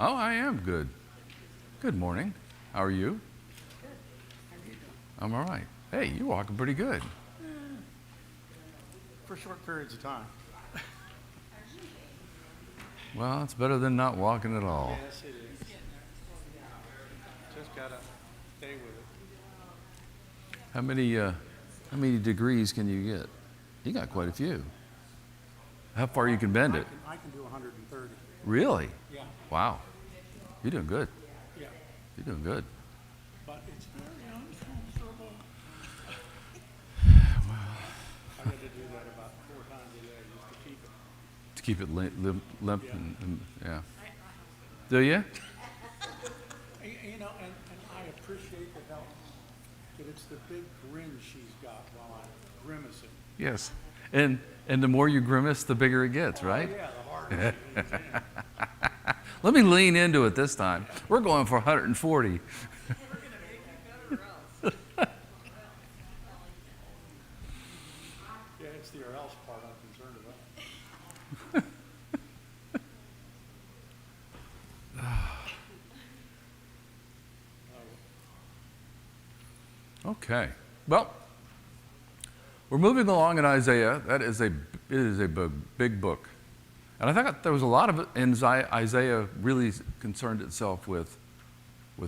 Oh, I am good. Good morning. How are you? Good. How are you doing? I'm all right. Hey, you're walking pretty good. For short periods of time. Well, it's better than not walking at all. Yes, it is. Just gotta stay with it. How many degrees can you get? You got quite a few. How far you can bend it? I can do 130. Really? Yeah, Wow. You're doing good. yeah. You're doing good. But it's very uncomfortable. I had to do that about 4 times a day just to keep it. To keep it limp Yeah. and yeah. Do you? You know, and I appreciate the help, but it's the big grin she's got while I'm grimacing. Yes. And the more you grimace, the bigger it gets, right? Oh, yeah, the harder it is. Let me lean into it this time. We're going for 140. Yeah, it's the or else part I'm concerned about. Okay. Well, we're moving along in Isaiah. It is a big book. And I thought there was a lot of it in Isaiah really concerned itself with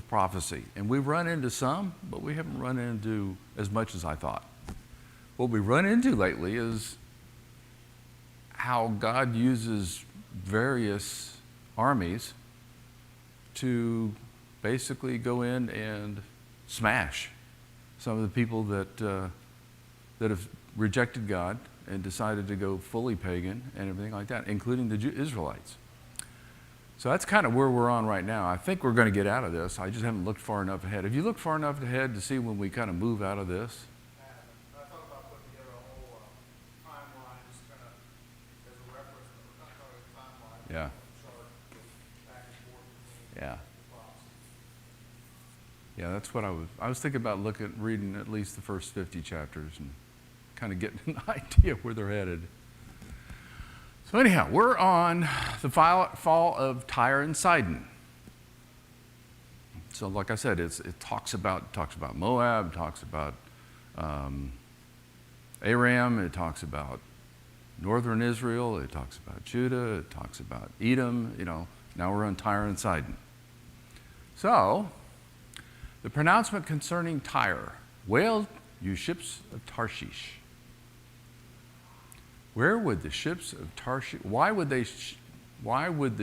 prophecy. And we've run into some, but we haven't run into as much as I thought. What we run into lately is how God uses various armies to basically go in and smash some of the people that have rejected God and decided to go fully pagan and everything like that, including the Israelites. So that's kind of where we're on right now. I think we're going to get out of this. I just haven't looked far enough ahead. Have you looked far enough ahead to see when we kind of move out of this? I thought about putting together a whole timeline, just kind of as a reference, but we're not talking timeline. Yeah. Chart back and forth between Yeah. the plots. Yeah, that's what I was thinking about reading at least the first 50 chapters and kind of getting an idea where they're headed. So anyhow, we're on the fall of Tyre and Sidon. So like I said, it talks about Moab, talks about Aram, it talks about northern Israel, it talks about Judah, it talks about Edom, now we're on Tyre and Sidon. So, the pronouncement concerning Tyre, wail, you ships of Tarshish. Where would the ships of Tarshish, why would the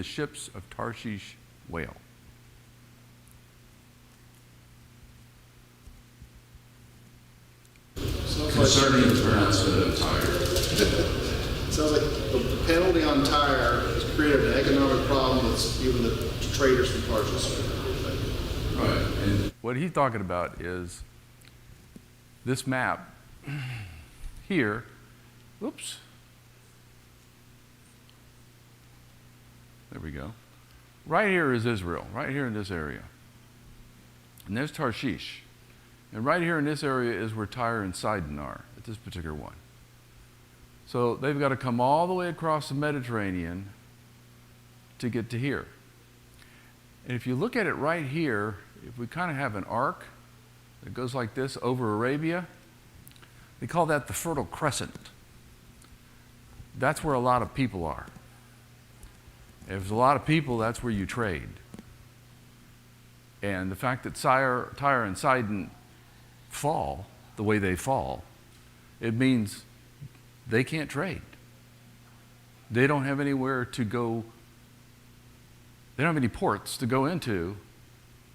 ships of Tarshish wail? Concerning the pronouncement of Tyre. Sounds like the penalty on Tyre has created an economic problem that's even the traders from Tarshish. Right. And what he's talking about is this map here. Whoops. There we go. Right here is Israel, right here in this area. And there's Tarshish. And right here in this area is where Tyre and Sidon are, at this particular one. So they've got to come all the way across the Mediterranean to get to here. And if you look at it right here, if we kind of have an arc that goes like this over Arabia, they call that the Fertile Crescent. That's where a lot of people are. If there's a lot of people, that's where you trade. And the fact that Tyre and Sidon fall the way they fall, it means they can't trade. They don't have anywhere to go. They don't have any ports to go into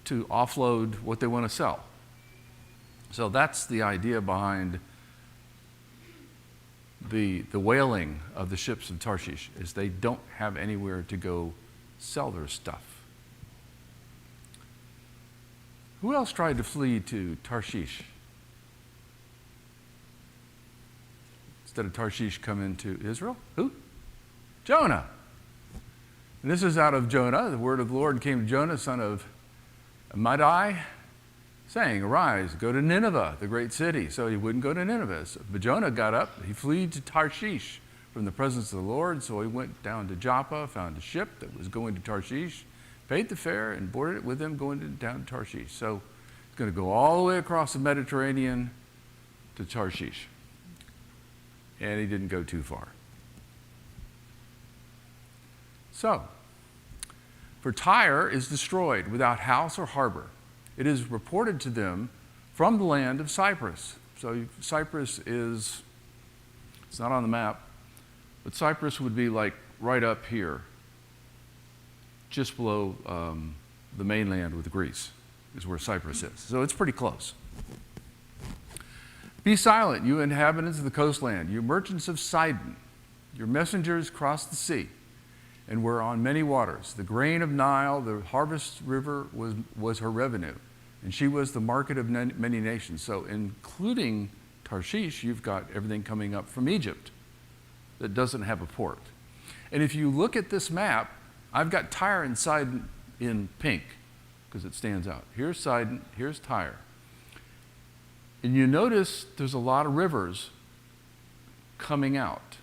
to offload what they want to sell. So that's the idea behind the whaling of the ships of Tarshish, is they don't have anywhere to go sell their stuff. Who else tried to flee to Tarshish? Instead of Tarshish come into Israel? Who? Jonah. And this is out of Jonah. The word of the Lord came to Jonah, son of Amittai, saying, "Arise, go to Nineveh, the great city." So he wouldn't go to Nineveh. But Jonah got up, he fled to Tarshish from the presence of the Lord. So he went down to Joppa, found a ship that was going to Tarshish, paid the fare, and boarded it with them going down to Tarshish. So it's going to go all the way across the Mediterranean to Tarshish. And he didn't go too far. So, for Tyre is destroyed without house or harbor. It is reported to them from the land of Cyprus. So Cyprus is, it's not on the map, but Cyprus would be like right up here, just below the mainland with Greece, is where Cyprus is. So it's pretty close. Be silent, you inhabitants of the coastland, you merchants of Sidon. Your messengers crossed the sea and were on many waters. The grain of Nile, the harvest river, was her revenue, and she was the market of many nations. So including Tarshish, you've got everything coming up from Egypt that doesn't have a port. And if you look at this map, I've got Tyre and Sidon in pink because it stands out. Here's Sidon, here's Tyre. And you notice there's a lot of rivers coming out.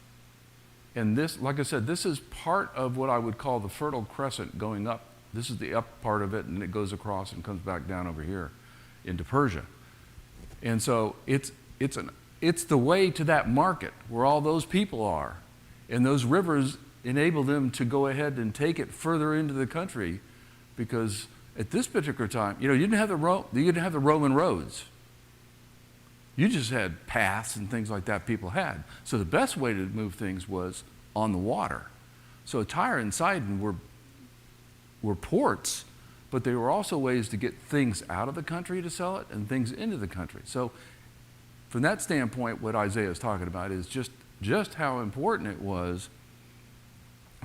And this, like I said, this is part of what I would call the Fertile Crescent going up. This is the up part of it, and it goes across and comes back down over here into Persia. And so it's the way to that market where all those people are. And those rivers enable them to go ahead and take it further into the country, because at this particular time, you didn't have the Roman roads. You just had paths and things like that people had. So the best way to move things was on the water. So Tyre and Sidon were ports, but they were also ways to get things out of the country to sell it and things into the country. So from that standpoint, what Isaiah is talking about is just how important it was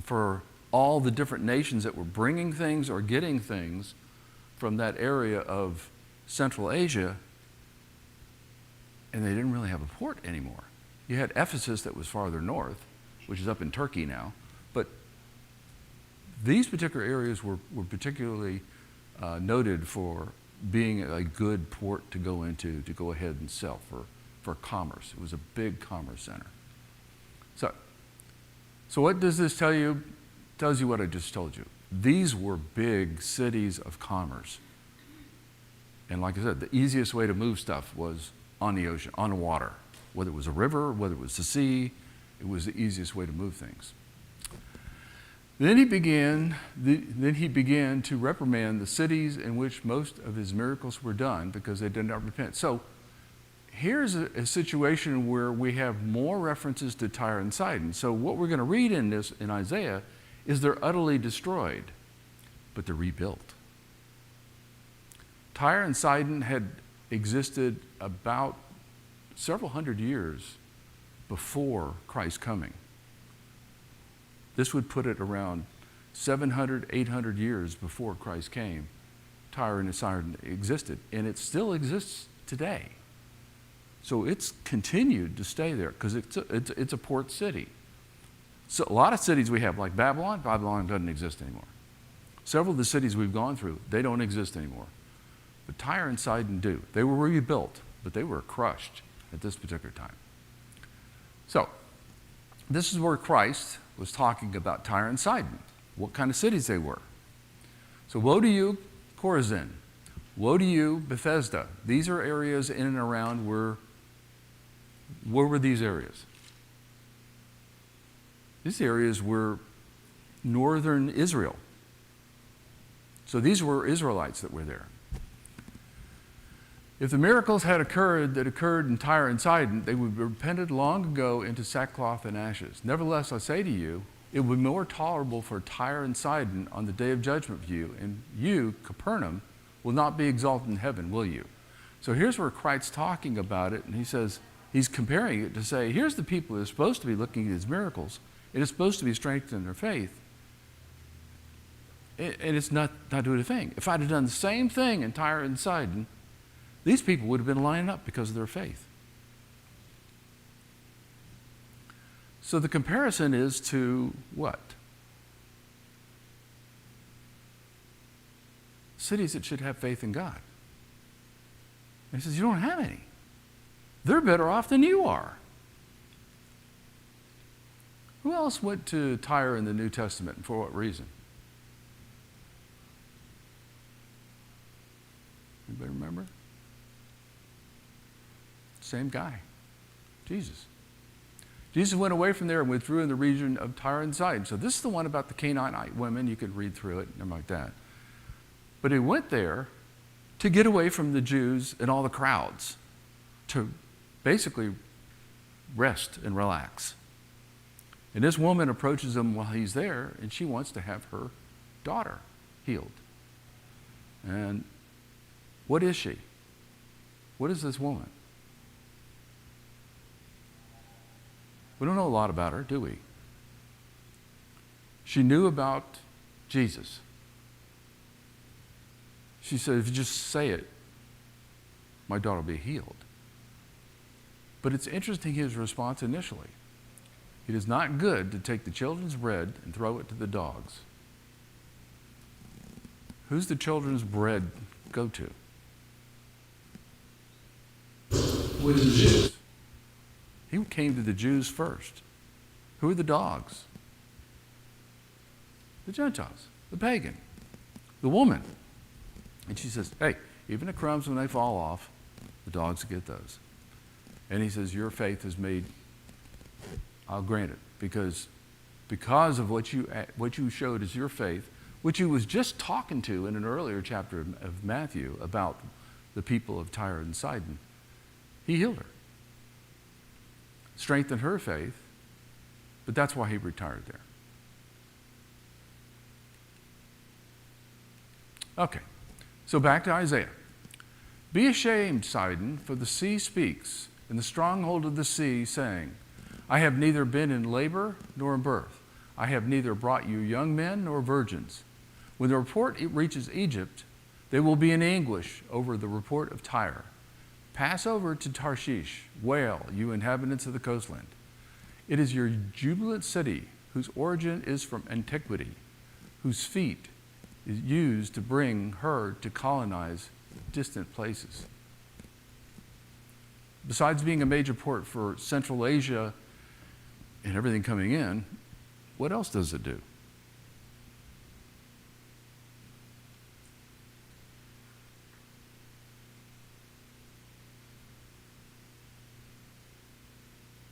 for all the different nations that were bringing things or getting things from that area of Central Asia, and they didn't really have a port anymore. You had Ephesus that was farther north, which is up in Turkey now, but these particular areas were particularly noted for being a good port to go into, to go ahead and sell for commerce. It was a big commerce center. So what does this tell you? It tells you what I just told you. These were big cities of commerce. And like I said, the easiest way to move stuff was on the ocean, on the water. Whether it was a river, whether it was the sea, it was the easiest way to move things. Then he began to reprimand the cities in which most of his miracles were done because they did not repent. So here's a situation where we have more references to Tyre and Sidon. So what we're going to read in Isaiah is they're utterly destroyed, but they're rebuilt. Tyre and Sidon had existed about several hundred years before Christ's coming. This would put it around 700, 800 years before Christ came. Tyre and Sidon existed, and it still exists today. So it's continued to stay there because it's a port city. So a lot of cities we have, like Babylon doesn't exist anymore. Several of the cities we've gone through, they don't exist anymore. But Tyre and Sidon do. They were rebuilt, but they were crushed at this particular time. So this is where Christ was talking about Tyre and Sidon, what kind of cities they were. So woe to you, Chorazin. Woe to you, Bethesda. These are areas in and around where were these areas? These areas were northern Israel. So these were Israelites that were there. If the miracles had occurred in Tyre and Sidon, they would have repented long ago into sackcloth and ashes. Nevertheless, I say to you, it would be more tolerable for Tyre and Sidon on the day of judgment for you, and you, Capernaum, will not be exalted in heaven, will you? So here's where Christ's talking about it, and he says, he's comparing it to say, here's the people that are supposed to be looking at these miracles. It is supposed to be strengthening their faith. And it's not doing a thing. If I'd have done the same thing in Tyre and Sidon, these people would have been lining up because of their faith. So the comparison is to what? Cities that should have faith in God. And he says, you don't have any. They're better off than you are. Who else went to Tyre in the New Testament and for what reason? Anybody remember? Same guy, Jesus. Jesus went away from there and withdrew in the region of Tyre and Sidon. So this is the one about the Canaanite women. You could read through it, nothing like that. But he went there to get away from the Jews and all the crowds, to basically rest and relax. And this woman approaches him while he's there, and she wants to have her daughter healed. And what is she? What is this woman? We don't know a lot about her, do we? She knew about Jesus. She said, if you just say it, my daughter will be healed. But it's interesting his response initially. It is not good to take the children's bread and throw it to the dogs. Who's the children's bread go to? Well, the Jews. He came to the Jews first. Who are the dogs? The Gentiles, the pagan, the woman. And she says, hey, even the crumbs when they fall off, the dogs get those. And he says, your faith has made, I'll grant it, because of what you showed as your faith, which he was just talking to in an earlier chapter of Matthew about the people of Tyre and Sidon. He healed her, strengthened her faith, but that's why he retired there. Okay, so back to Isaiah. Be ashamed, Sidon, for the sea speaks, and the stronghold of the sea, saying, I have neither been in labor nor in birth. I have neither brought you young men nor virgins. When the report reaches Egypt, they will be in anguish over the report of Tyre. Pass over to Tarshish, wail, you inhabitants of the coastland. It is your jubilant city, whose origin is from antiquity, whose feet is used to bring her to colonize distant places. Besides being a major port for Central Asia and everything coming in, what else does it do?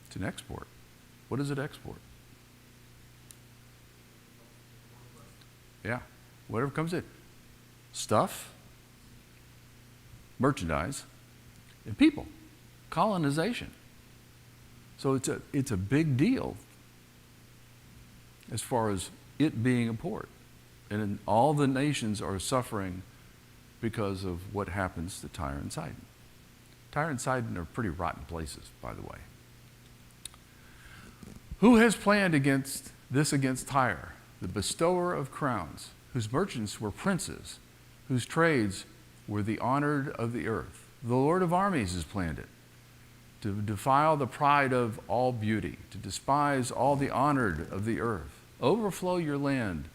It's an export. What does it export? Yeah, whatever comes in. Stuff, merchandise, and people. Colonization. So it's a big deal as far as it being a port. And all the nations are suffering because of what happens to Tyre and Sidon. Tyre and Sidon are pretty rotten places, by the way. Who has planned against Tyre, the bestower of crowns, whose merchants were princes, whose trades were the honored of the earth? The Lord of armies has planned it, to defile the pride of all beauty, to despise all the honored of the earth. Overflow your land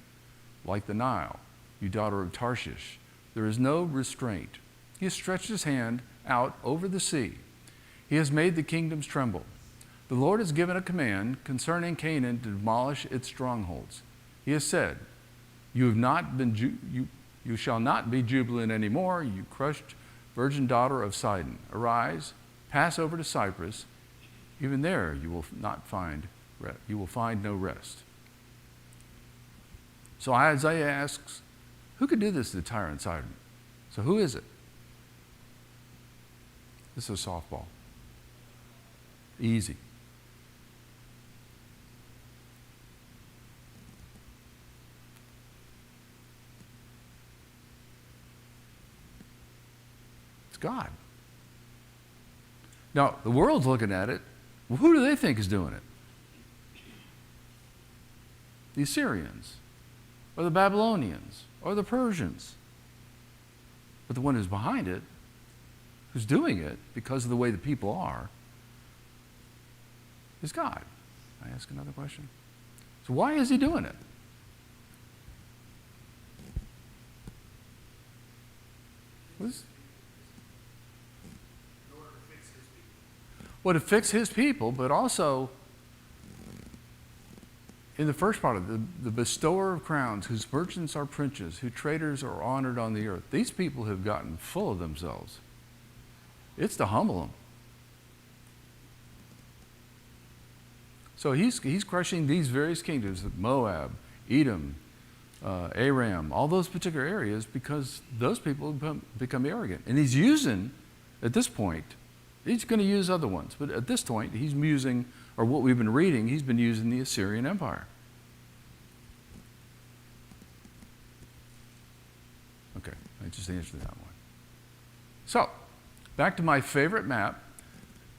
like the Nile, you daughter of Tarshish. There is no restraint. He has stretched his hand out over the sea. He has made the kingdoms tremble. The Lord has given a command concerning Canaan to demolish its strongholds. He has said, you shall not be jubilant anymore, you crushed virgin daughter of Sidon. Arise, pass over to Cyprus. Even there you will find no rest. So Isaiah asks, who could do this to Tyre and Sidon? So who is it? This is a softball. Easy. It's God. Now, the world's looking at it. Well, who do they think is doing it? The Assyrians, or the Babylonians, or the Persians. But the one who's behind it, who's doing it because of the way the people are, is God. I ask another question. So why is he doing it? Well, to fix his people, but also in the first part of the bestower of crowns, whose merchants are princes, whose traders are honored on the earth. These people have gotten full of themselves. It's to humble them. So he's crushing these various kingdoms, Moab, Edom, Aram, all those particular areas, because those people become arrogant. And he's using, at this point, he's going to use other ones, but at this point, he's using, or what we've been reading, he's been using the Assyrian Empire. Okay, I just answered that one. So, back to my favorite map,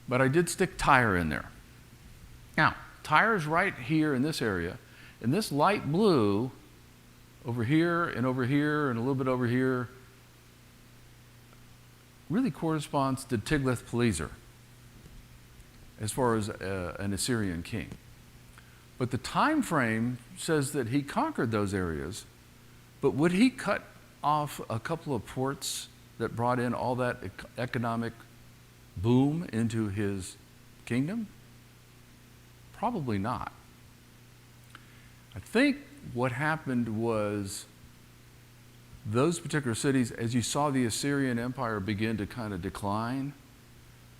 but I did stick Tyre in there. Now, Tyre's right here in this area, and this light blue over here and over here and a little bit over here really corresponds to Tiglath-Pileser as far as an Assyrian king. But the time frame says that he conquered those areas, but would he cut off a couple of ports that brought in all that economic boom into his kingdom? Probably not. I think what happened was those particular cities, as you saw the Assyrian Empire begin to kind of decline,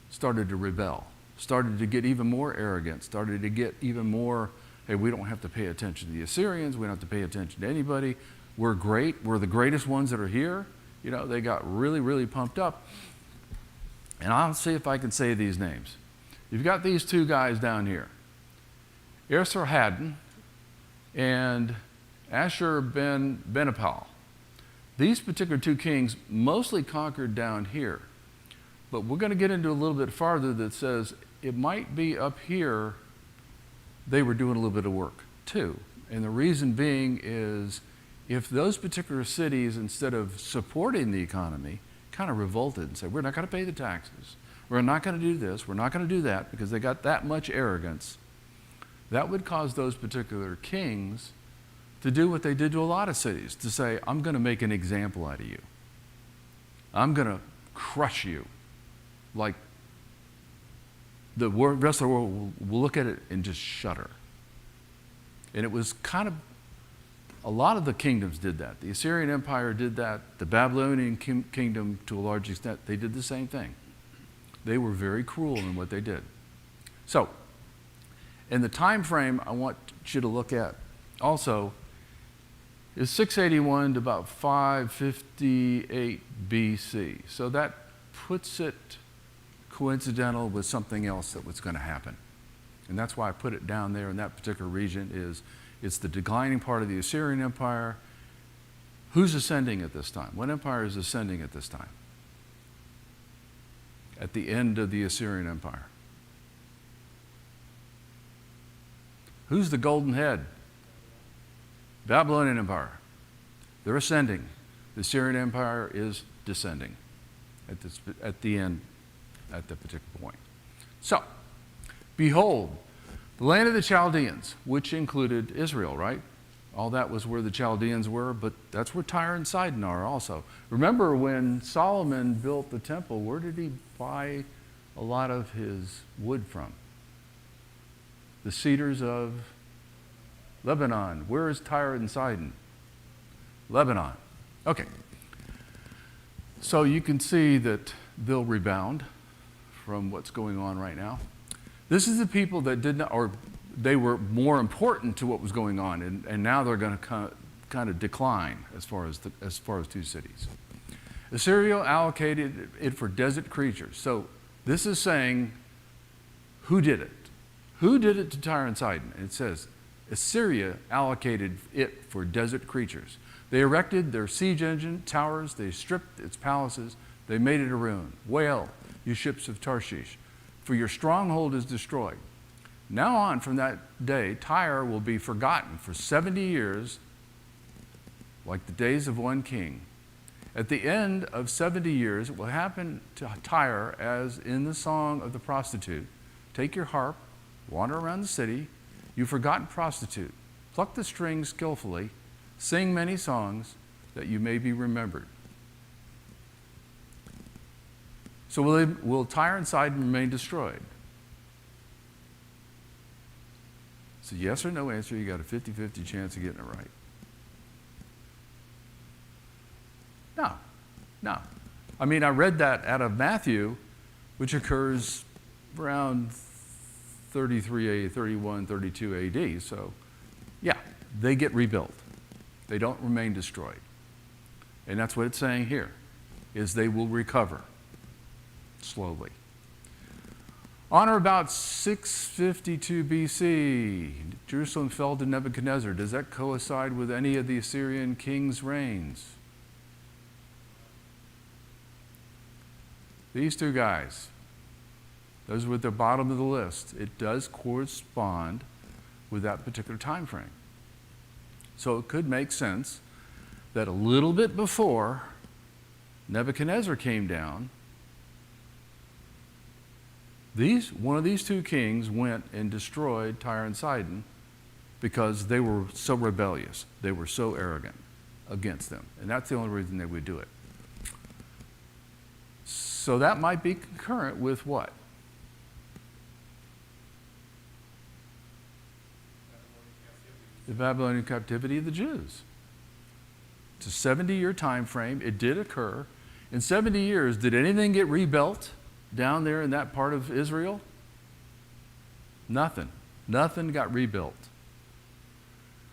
started to rebel, started to get even more arrogant, started to get even more, hey, we don't have to pay attention to the Assyrians, we don't have to pay attention to anybody, we're great, we're the greatest ones that are here. You know, they got really, really pumped up. And I'll see if I can say these names. You've got these two guys down here, Esarhaddon and Ashur-ben-Benapal. These particular two kings mostly conquered down here. But we're going to get into a little bit farther that says it might be up here they were doing a little bit of work too. And the reason being is if those particular cities, instead of supporting the economy, kind of revolted and said, we're not going to pay the taxes, we're not going to do this, we're not going to do that, because they got that much arrogance, that would cause those particular kings to do what they did to a lot of cities, to say, I'm going to make an example out of you. I'm going to crush you. Like the rest of the world will look at it and just shudder. And it was kind of, a lot of the kingdoms did that. The Assyrian Empire did that. The Babylonian kingdom, to a large extent, they did the same thing. They were very cruel in what they did. So, in the time frame I want you to look at also is 681 to about 558 BC. So that puts it coincidental with something else that was going to happen. And that's why I put it down there in that particular region is it's the declining part of the Assyrian Empire. Who's ascending at this time? What empire is ascending at this time? At the end of the Assyrian Empire. Who's the golden head? Babylonian Empire. They're ascending. The Assyrian Empire is descending at the end, at the particular point. So, behold, the land of the Chaldeans, which included Israel, right? All that was where the Chaldeans were, but that's where Tyre and Sidon are also. Remember when Solomon built the temple, where did he buy a lot of his wood from? The cedars of Lebanon. Where is Tyre and Sidon? Lebanon. Okay. So you can see that they'll rebound from what's going on right now. This is the people that did not, or they were more important to what was going on, and now they're going to kind of decline as far as two cities. Assyria allocated it for desert creatures. So this is saying, who did it? Who did it to Tyre and Sidon? And it says, Assyria allocated it for desert creatures. They erected their siege engine towers, they stripped its palaces, they made it a ruin. Wail, you ships of Tarshish, for your stronghold is destroyed. Now on from that day, Tyre will be forgotten for 70 years, like the days of one king. At the end of 70 years, it will happen to Tyre as in the song of the prostitute. Take your harp, wander around the city, you forgotten prostitute. Pluck the strings skillfully, sing many songs that you may be remembered. So will Tyre and Sidon remain destroyed? It's a yes or no answer. You got a 50-50 chance of getting it right. No. I mean, I read that out of Matthew, which occurs around 33 AD, 31, 32 AD. So, yeah, they get rebuilt. They don't remain destroyed. And that's what it's saying here, is they will recover slowly. On or about 652 BC, Jerusalem fell to Nebuchadnezzar. Does that coincide with any of the Assyrian kings' reigns? These two guys, those were at the bottom of the list. It does correspond with that particular time frame. So it could make sense that a little bit before Nebuchadnezzar came down, one of these two kings went and destroyed Tyre and Sidon because they were so rebellious. They were so arrogant against them. And that's the only reason they would do it. So that might be concurrent with what? The Babylonian captivity of the Jews. It's a 70-year time frame. It did occur. In 70 years, did anything get rebuilt down there in that part of Israel? Nothing. Nothing got rebuilt.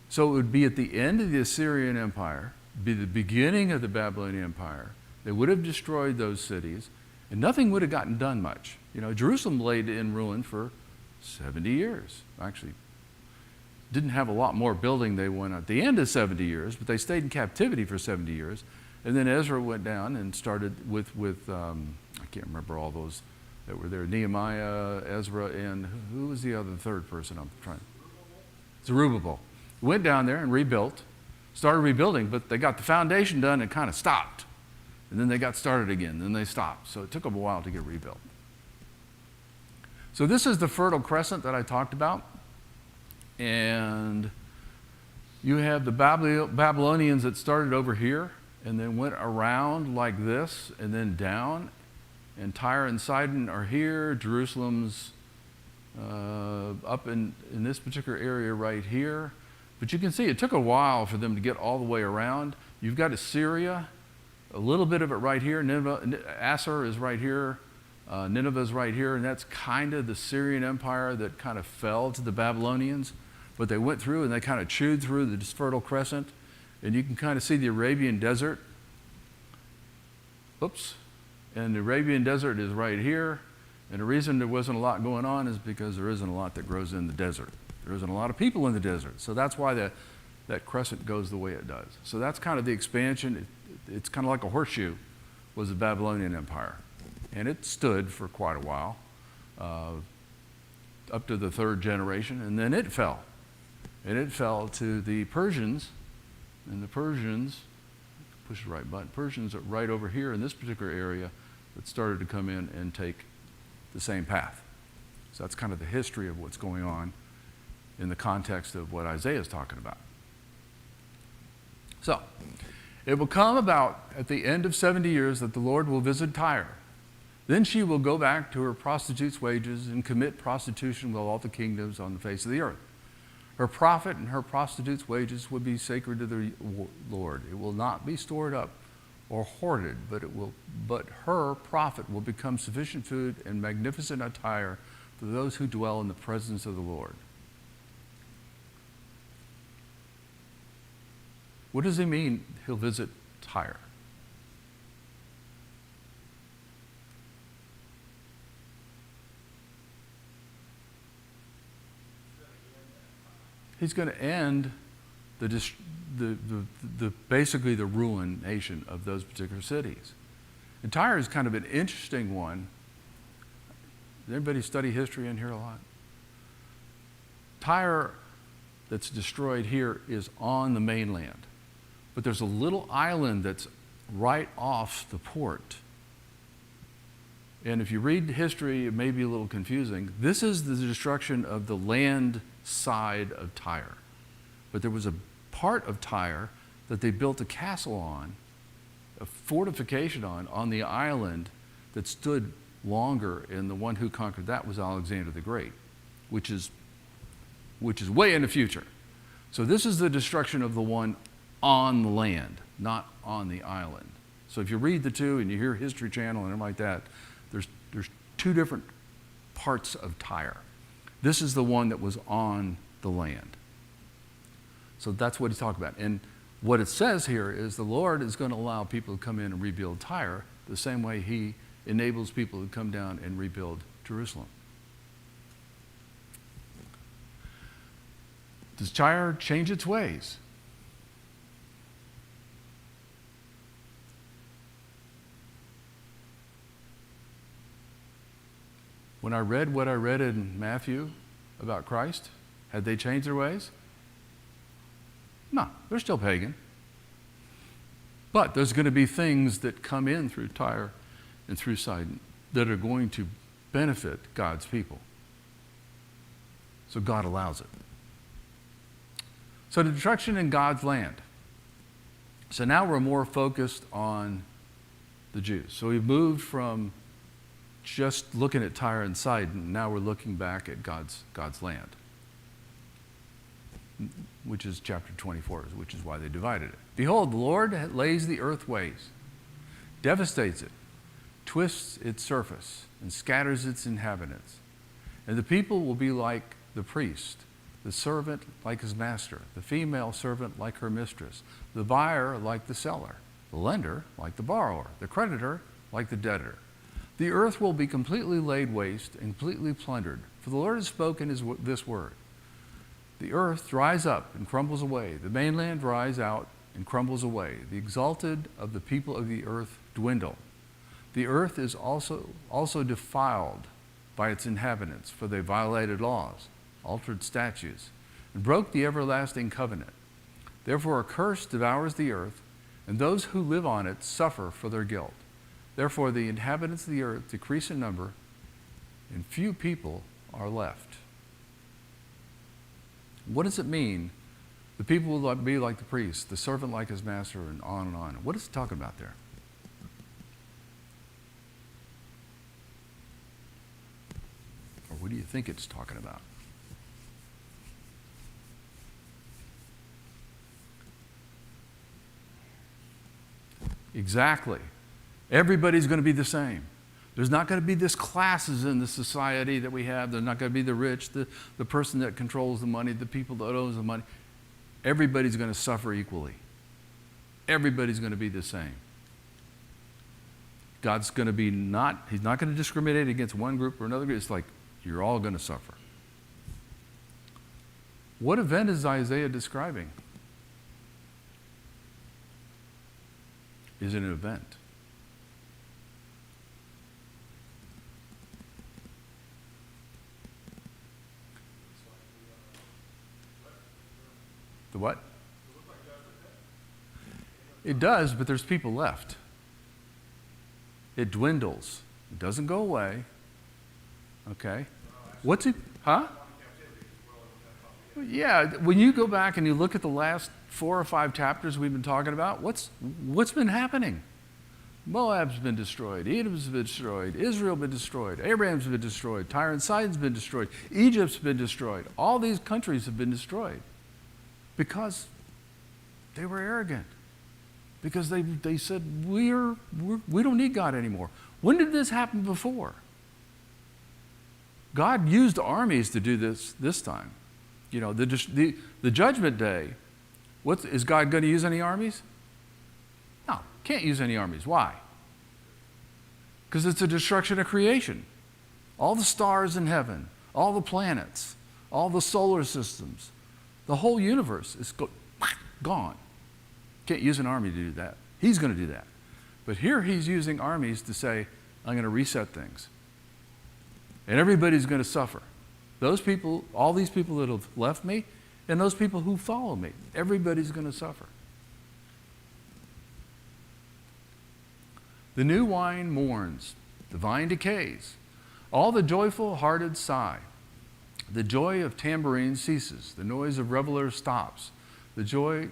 So it would be at the end of the Assyrian Empire, be the beginning of the Babylonian Empire. They would have destroyed those cities, and nothing would have gotten done much. Jerusalem laid in ruin for 70 years. Actually, didn't have a lot more building. They went at the end of 70 years, but they stayed in captivity for 70 years. And then Ezra went down and started with I can't remember all those that were there. Nehemiah, Ezra, and who was the other third person I'm trying? Zerubbabel. Went down there and rebuilt, started rebuilding, but they got the foundation done and kind of stopped. And then they got started again, then they stopped. So it took them a while to get rebuilt. So this is the Fertile Crescent that I talked about. And you have the Babylonians that started over here and then went around like this and then down. And Tyre and Sidon are here. Jerusalem's up in this particular area right here. But you can see it took a while for them to get all the way around. You've got Assyria, a little bit of it right here. Assur is right here. Nineveh is right here. And that's kind of the Syrian Empire that kind of fell to the Babylonians. But they went through and they kind of chewed through the Fertile Crescent. And you can kind of see the Arabian Desert. Oops. And the Arabian Desert is right here. And the reason there wasn't a lot going on is because there isn't a lot that grows in the desert. There isn't a lot of people in the desert. So that's why that crescent goes the way it does. So that's kind of the expansion. It's kind of like a horseshoe was the Babylonian Empire. And it stood for quite a while, up to the third generation. And then it fell. And it fell to the Persians. And the Persians, push the right button, Persians are right over here in this particular area that started to come in and take the same path. So that's kind of the history of what's going on in the context of what Isaiah is talking about. So, it will come about at the end of 70 years that the Lord will visit Tyre. Then she will go back to her prostitute's wages and commit prostitution with all the kingdoms on the face of the earth. Her profit and her prostitute's wages would be sacred to the Lord. It will not be stored up or hoarded, but her profit will become sufficient food and magnificent attire for those who dwell in the presence of the Lord. What does he mean he'll visit Tyre? He's going to end basically the ruination of those particular cities. And Tyre is kind of an interesting one. Does anybody study history in here a lot? Tyre that's destroyed here is on the mainland. But there's a little island that's right off the port. And if you read history, it may be a little confusing. This is the destruction of the land side of Tyre. But there was a part of Tyre that they built a castle on, a fortification on the island that stood longer, and the one who conquered that was Alexander the Great, which is which is way in the future. So this is the destruction of the one on the land, not on the island. So if you read the two and you hear History Channel and everything like that, there's two different parts of Tyre. This is the one that was on the land. So that's what he's talking about. And what it says here is the Lord is going to allow people to come in and rebuild Tyre the same way he enables people to come down and rebuild Jerusalem. Does Tyre change its ways? When I read what I read in Matthew about Christ, had they changed their ways? No, they're still pagan. But there's going to be things that come in through Tyre and through Sidon that are going to benefit God's people. So God allows it. So the destruction in God's land. So now we're more focused on the Jews. So we've moved from just looking at Tyre and Sidon, now we're looking back at God's land, which is chapter 24, which is why they divided it. Behold, the Lord lays the earth waste, devastates it, twists its surface, and scatters its inhabitants. And the people will be like the priest, the servant like his master, the female servant like her mistress, the buyer like the seller, the lender like the borrower, the creditor like the debtor. The earth will be completely laid waste and completely plundered, for the Lord has spoken this word. The earth dries up and crumbles away. The mainland dries out and crumbles away. The exalted of the people of the earth dwindle. The earth is also defiled by its inhabitants, for they violated laws, altered statutes, and broke the everlasting covenant. Therefore a curse devours the earth, and those who live on it suffer for their guilt. Therefore the inhabitants of the earth decrease in number, and few people are left. What does it mean? The people will be like the priest, the servant like his master, and on and on. What is it talking about there? Or what do you think it's talking about? Exactly. Everybody's going to be the same. There's not going to be this classes in the society that we have. There's not going to be the rich, the person that controls the money, the people that owns the money. Everybody's going to suffer equally. Everybody's going to be the same. God's going to be he's not going to discriminate against one group or another group. It's like you're all going to suffer. What event is Isaiah describing? Is it an event? The what? It does, but there's people left. It dwindles. It doesn't go away. Okay? What's it? Huh? Yeah, when you go back and you look at the last 4 or 5 chapters we've been talking about, what's been happening? Moab's been destroyed. Edom's been destroyed. Israel's been destroyed. Abraham's been destroyed. Tyre and Sidon's been destroyed. Egypt's been destroyed. All these countries have been destroyed because they were arrogant. Because they said, we don't need God anymore. When did this happen before? God used armies to do this time. You know, the judgment day, is God going to use any armies? No, can't use any armies. Why? Because it's a destruction of creation. All the stars in heaven, all the planets, all the solar systems, the whole universe is gone. Can't use an army to do that. He's going to do that. But here he's using armies to say, I'm going to reset things. And everybody's going to suffer. Those people, all these people that have left me, and those people who follow me, everybody's going to suffer. The new wine mourns, the vine decays. All the joyful hearted sigh. The joy of tambourines ceases. The noise of revelers stops. The joy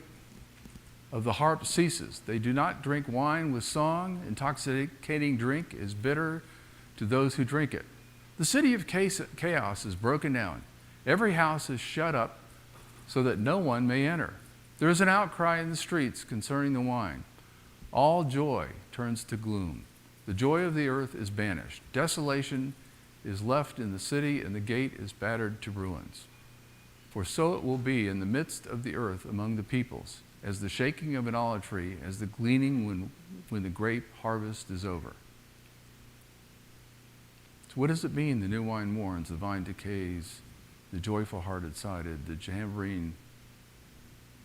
of the harp ceases. They do not drink wine with song. Intoxicating drink is bitter to those who drink it. The city of chaos is broken down. Every house is shut up so that no one may enter. There is an outcry in the streets concerning the wine. All joy turns to gloom. The joy of the earth is banished. Desolation is left in the city, and the gate is battered to ruins. For so it will be in the midst of the earth among the peoples, as the shaking of an olive tree, as the gleaning when the grape harvest is over. So what does it mean? The new wine mourns, the vine decays, the joyful heart is sided, the tambourine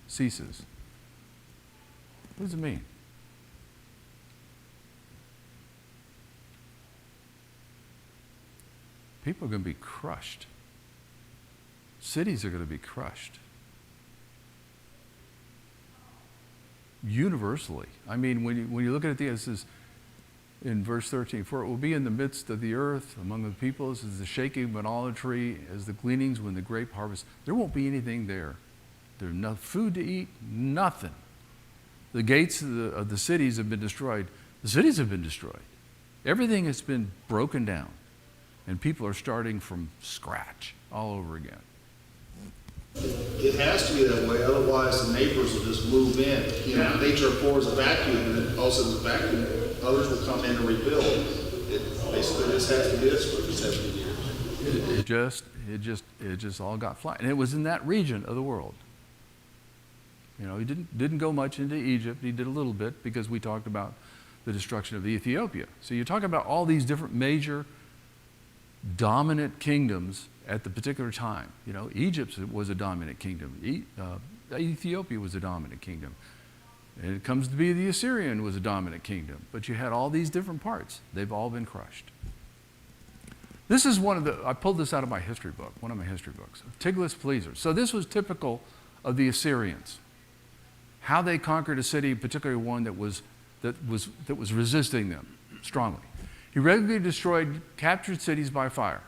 ceases. What does it mean? People are going to be crushed. Cities are going to be crushed. Universally. I mean, when you look at it, it says in verse 13, for it will be in the midst of the earth, among the peoples, as the shaking of an olive tree, as the gleanings when the grape harvest. There won't be anything there. There's no food to eat, nothing. The gates of the cities have been destroyed. The cities have been destroyed. Everything has been broken down. And people are starting from scratch all over again. It has to be that way, otherwise the neighbors will just move in. You know, nature pours a vacuum, and then all of a sudden the vacuum, others will come in and rebuild. It basically just has to do this for 70 years. It just all got flat. And it was in that region of the world. You know, he didn't go much into Egypt. He did a little bit because we talked about the destruction of Ethiopia. So you're talking about all these different major dominant kingdoms at the particular time. You know, Egypt was a dominant kingdom. Ethiopia was a dominant kingdom. And it comes to be the Assyrian was a dominant kingdom. But you had all these different parts. They've all been crushed. This is I pulled this out of my history book, one of my history books, Tiglath-Pileser. So this was typical of the Assyrians. How they conquered a city, particularly one that was resisting them strongly. He regularly destroyed captured cities by fire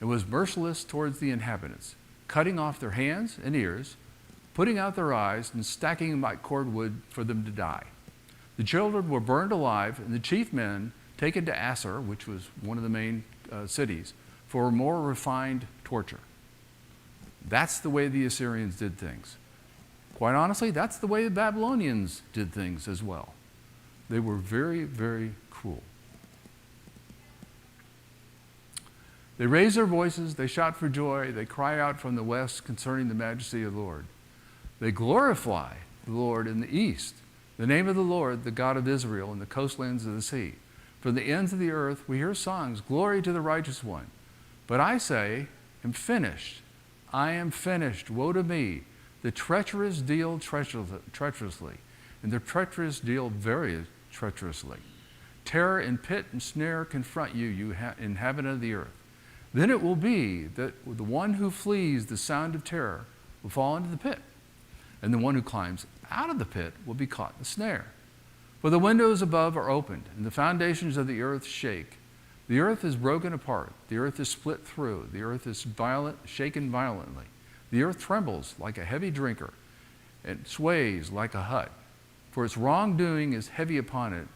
and was merciless towards the inhabitants, cutting off their hands and ears, putting out their eyes, and stacking them like cordwood for them to die. The children were burned alive, and the chief men taken to Assur, which was one of the main cities, for more refined torture. That's the way the Assyrians did things. Quite honestly, that's the way the Babylonians did things as well. They were very, very cruel. They raise their voices, they shout for joy, they cry out from the west concerning the majesty of the Lord. They glorify the Lord in the east, the name of the Lord, the God of Israel, in the coastlands of the sea. From the ends of the earth we hear songs, glory to the righteous one. But I say, am finished. I am finished. Woe to me. The treacherous deal treacherously, and the treacherous deal very treacherously. Terror and pit and snare confront you, you inhabitant of the earth. Then it will be that the one who flees the sound of terror will fall into the pit, and the one who climbs out of the pit will be caught in the snare. For the windows above are opened, and the foundations of the earth shake. The earth is broken apart. The earth is split through. The earth is shaken violently. The earth trembles like a heavy drinker, and sways like a hut. For its wrongdoing is heavy upon it,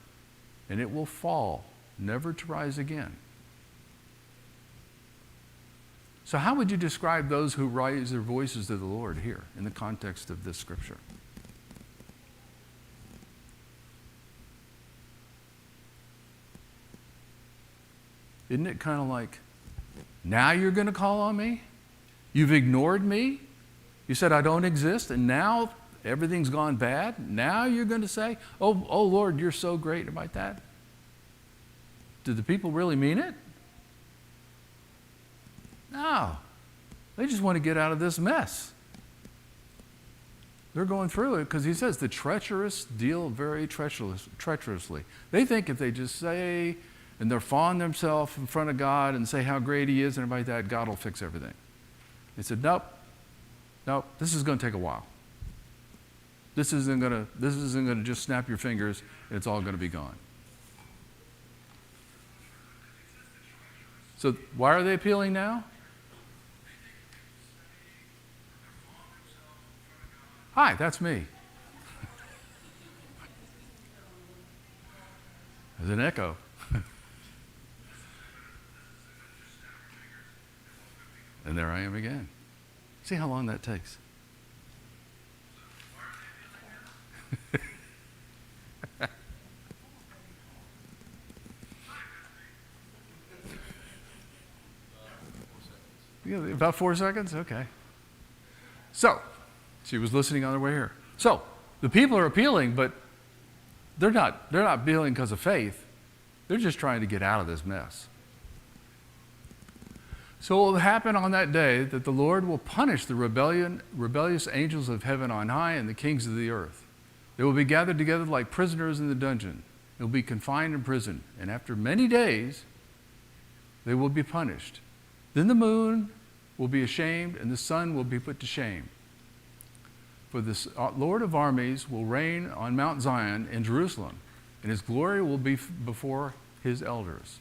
and it will fall, never to rise again. So how would you describe those who raise their voices to the Lord here in the context of this scripture? Isn't it kind of like, now you're going to call on me? You've ignored me? You said I don't exist, and now everything's gone bad? Now you're going to say, oh Lord, you're so great about that? Did the people really mean it? No. They just want to get out of this mess. They're going through it because he says the treacherous deal very treacherously. They think if they just say, and they're fawn themselves in front of God and say how great he is and everything like that, God will fix everything. He said, nope, this is going to take a while. This isn't going to just snap your fingers and it's all going to be gone. So why are they appealing now? Hi, that's me. There's an echo. And there I am again. See how long that takes. Yeah, about 4 seconds? Okay. So, she was listening on her way here. So, the people are appealing, but they're not appealing because of faith. They're just trying to get out of this mess. So it will happen on that day that the Lord will punish the rebellious angels of heaven on high and the kings of the earth. They will be gathered together like prisoners in the dungeon. They will be confined in prison. And after many days, they will be punished. Then the moon will be ashamed and the sun will be put to shame. For the Lord of armies will reign on Mount Zion in Jerusalem, and his glory will be before his elders.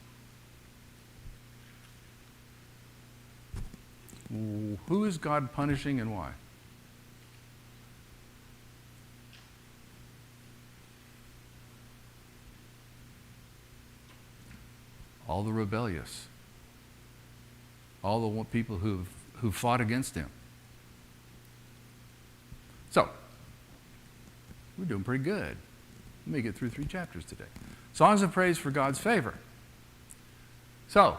Who is God punishing and why? All the rebellious. All the people who fought against him. So, we're doing pretty good. Let me get through 3 chapters today. Songs of praise for God's favor. So,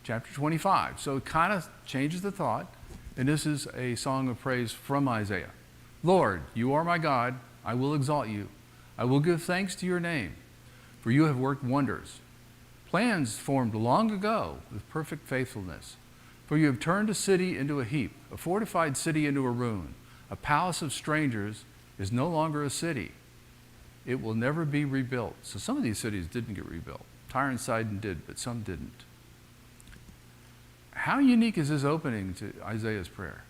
chapter 25. So it kind of changes the thought, and this is a song of praise from Isaiah. Lord, you are my God. I will exalt you. I will give thanks to your name, for you have worked wonders. Plans formed long ago with perfect faithfulness. For you have turned a city into a heap, a fortified city into a ruin. A palace of strangers is no longer a city. It will never be rebuilt. So some of these cities didn't get rebuilt. Tyre and Sidon did, but some didn't. How unique is this opening to Isaiah's prayer?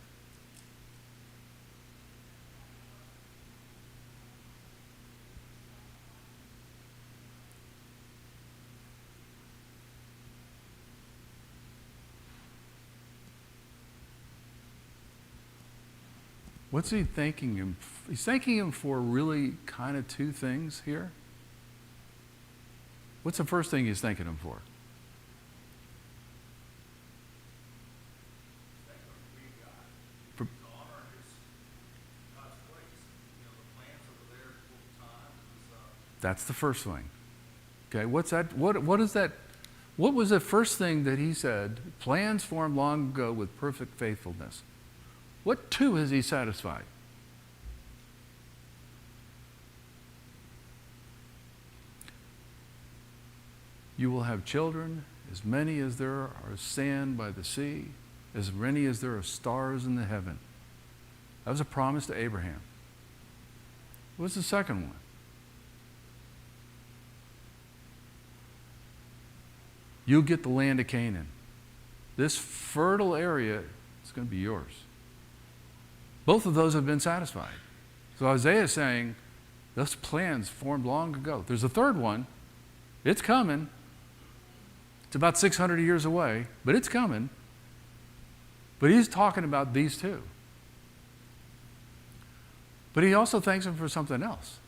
What's he thanking him? He's thanking him for really kind of 2 things here. What's the first thing he's thanking him for? For- That's the first thing. Okay, what's that? What is that? What was the first thing that he said? Plans formed long ago with perfect faithfulness. What 2 has he satisfied? You will have children, as many as there are sand by the sea, as many as there are stars in the heaven. That was a promise to Abraham. What's the second one? You'll get the land of Canaan. This fertile area is going to be yours. Both of those have been satisfied. So Isaiah is saying, those plans formed long ago. There's a third one. It's coming. It's about 600 years away, but it's coming. But he's talking about these 2. But he also thanks him for something else.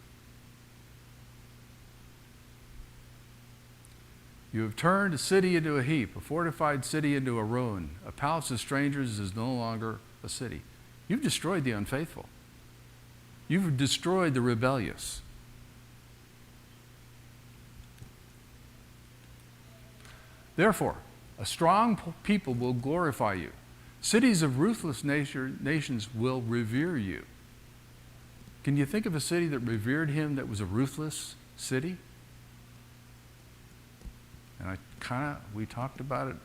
You have turned a city into a heap, a fortified city into a ruin. A palace of strangers is no longer a city. You've destroyed the unfaithful. You've destroyed the rebellious. Therefore, a strong people will glorify you. Cities of ruthless nations will revere you. Can you think of a city that revered him that was a ruthless city? And we talked about it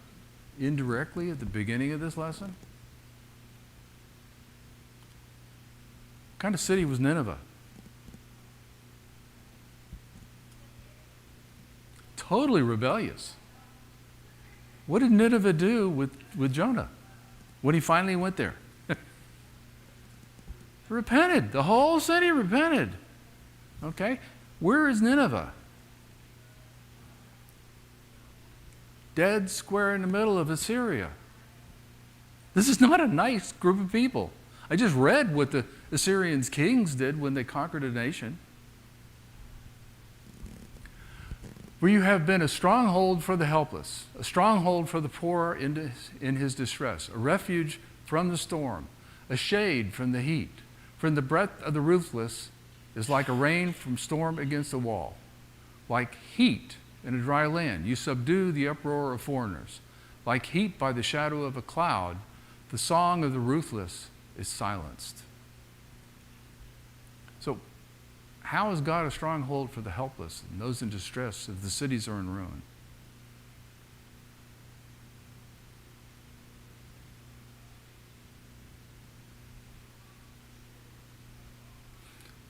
indirectly at the beginning of this lesson. What kind of city was Nineveh? Totally rebellious. What did Nineveh do with Jonah when he finally went there? Repented. The whole city repented. Okay? Where is Nineveh? Dead square in the middle of Assyria. This is not a nice group of people. I just read what the Assyrian kings did when they conquered a nation. Where you have been a stronghold for the helpless, a stronghold for the poor in his distress, a refuge from the storm, a shade from the heat. From the breath of the ruthless is like a rain from storm against a wall. Like heat in a dry land, you subdue the uproar of foreigners. Like heat by the shadow of a cloud, the song of the ruthless is silenced. So, how is God a stronghold for the helpless and those in distress if the cities are in ruin?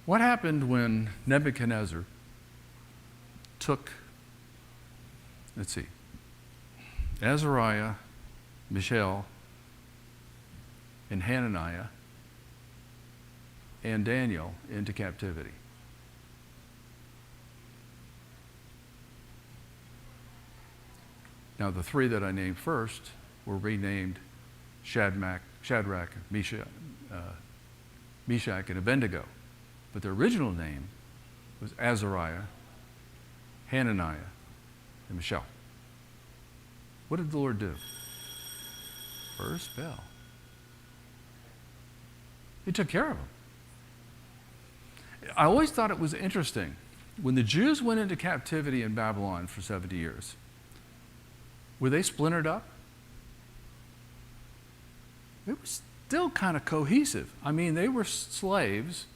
What happened when Nebuchadnezzar took, Azariah, Mishael, and Hananiah, and Daniel into captivity? Now, the three that I named first were renamed Shadrach, Meshach, and Abednego. But their original name was Azariah, Hananiah, and Mishael. What did the Lord do? First fell. He took care of them. I always thought it was interesting. When the Jews went into captivity in Babylon for 70 years, were they splintered up? They were still kind of cohesive. I mean, they were slaves,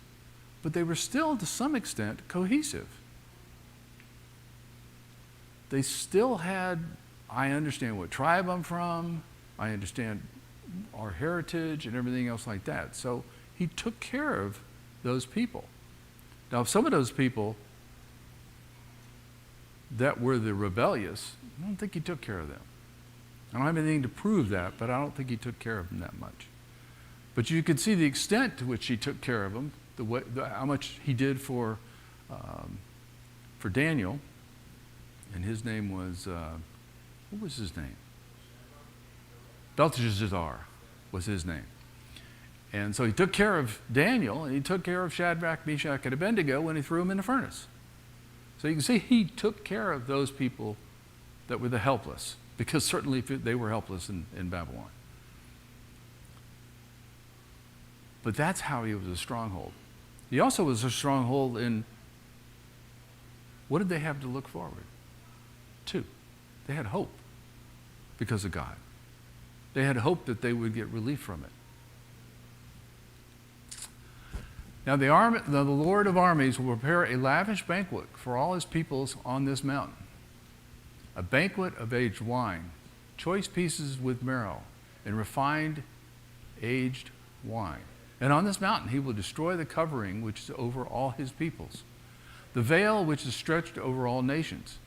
but they were still, to some extent, cohesive. They still had, I understand what tribe I'm from, I understand our heritage and everything else like that. So he took care of those people. Now, some of those people that were the rebellious, I don't think he took care of them. I don't have anything to prove that, but I don't think he took care of them that much. But you could see the extent to which he took care of them, how much he did for Daniel, and his name was, what was his name? Belteshazzar was his name. And so he took care of Daniel, and he took care of Shadrach, Meshach, and Abednego when he threw them in the furnace. So you can see he took care of those people that were the helpless, because certainly they were helpless in Babylon. But that's how he was a stronghold. He also was a stronghold in, what did they have to look forward to? They had hope because of God. They had hope that they would get relief from it. Now the Lord of armies will prepare a lavish banquet for all his peoples on this mountain. A banquet of aged wine, choice pieces with marrow, and refined aged wine. And on this mountain he will destroy the covering which is over all his peoples, the veil which is stretched over all nations.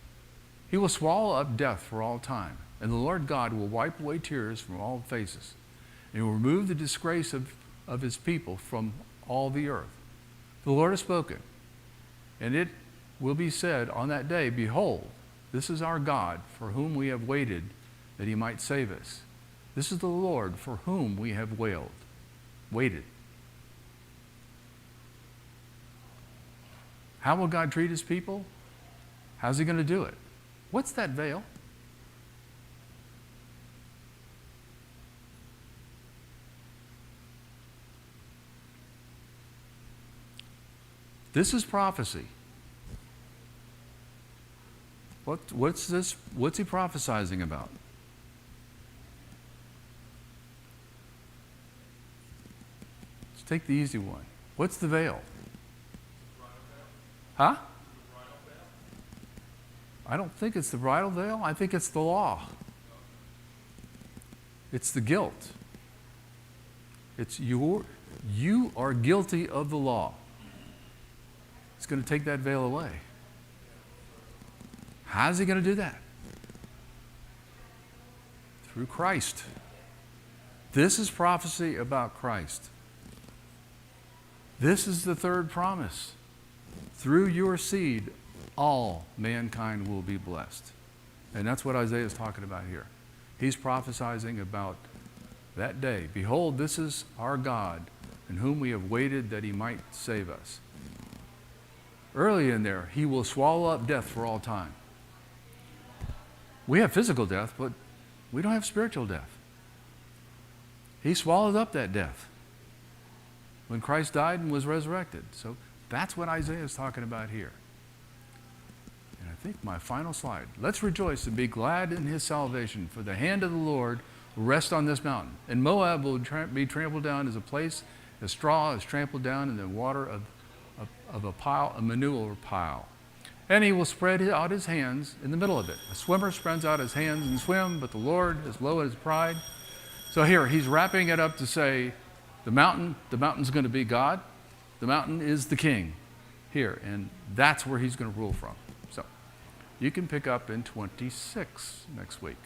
He will swallow up death for all time, and the Lord God will wipe away tears from all faces, and will remove the disgrace of his people from all the earth. The Lord has spoken, and it will be said on that day, behold, this is our God for whom we have waited that he might save us. This is the Lord for whom we have waited. How will God treat his people? How's he going to do it? What's that veil? This is prophecy. What's this? What's he prophesying about? Let's take the easy one. What's the veil? Huh? I don't think it's the bridal veil. I think it's the law. It's the guilt. It's you are guilty of the law. It's going to take that veil away. How's he going to do that? Through Christ. This is prophecy about Christ. This is the third promise. Through your seed, all mankind will be blessed. And that's what Isaiah is talking about here. He's prophesying about that day. Behold, this is our God, in whom we have waited that he might save us. Early in there, he will swallow up death for all time. We have physical death, but we don't have spiritual death. He swallowed up that death when Christ died and was resurrected. So that's what Isaiah is talking about here. And I think my final slide. Let's rejoice and be glad in his salvation, for the hand of the Lord will rest on this mountain. And Moab will be trampled down as a place, as straw is trampled down in the water of a pile, a manure pile. And he will spread out his hands in the middle of it. A swimmer spreads out his hands and swim, but the Lord is low in his pride. So here, he's wrapping it up to say, the mountain's going to be God. The mountain is the king here, and that's where he's going to rule from. So you can pick up in 26 next week.